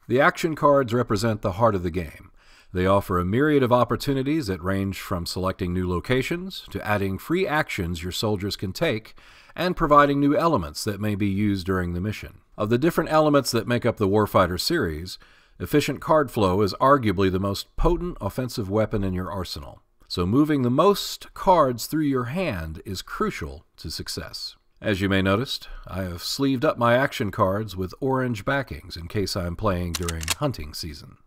The action cards represent the heart of the game. They offer a myriad of opportunities that range from selecting new locations to adding free actions your soldiers can take and providing new elements that may be used during the mission. Of the different elements that make up the Warfighter series, efficient card flow is arguably the most potent offensive weapon in your arsenal. So moving the most cards through your hand is crucial to success. As you may notice, I have sleeved up my action cards with orange backings in case I am playing during hunting season.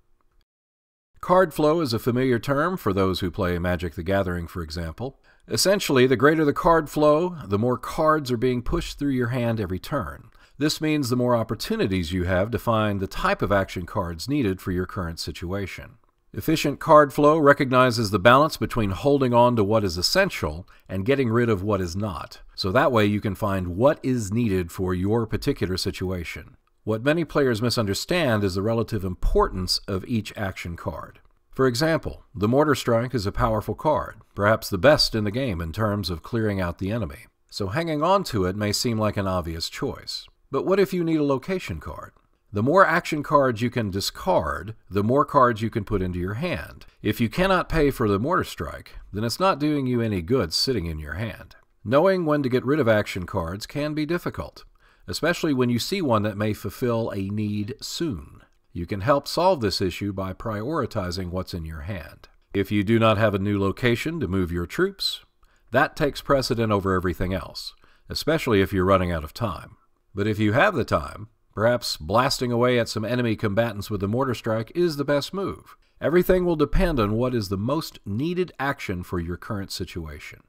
Card flow is a familiar term for those who play Magic the Gathering, for example. Essentially, the greater the card flow, the more cards are being pushed through your hand every turn. This means the more opportunities you have to find the type of action cards needed for your current situation. Efficient card flow recognizes the balance between holding on to what is essential and getting rid of what is not, so that way you can find what is needed for your particular situation. What many players misunderstand is the relative importance of each action card. For example, the Mortar Strike is a powerful card, perhaps the best in the game in terms of clearing out the enemy, so hanging on to it may seem like an obvious choice. But what if you need a location card? The more action cards you can discard, the more cards you can put into your hand. If you cannot pay for the Mortar Strike, then it's not doing you any good sitting in your hand. Knowing when to get rid of action cards can be difficult, especially when you see one that may fulfill a need soon. You can help solve this issue by prioritizing what's in your hand. If you do not have a new location to move your troops, that takes precedent over everything else, especially if you're running out of time. But if you have the time, perhaps blasting away at some enemy combatants with the Mortar Strike is the best move. Everything will depend on what is the most needed action for your current situation.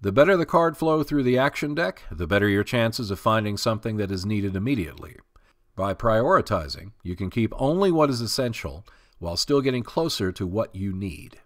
The better the card flow through the action deck, the better your chances of finding something that is needed immediately. By prioritizing, you can keep only what is essential while still getting closer to what you need.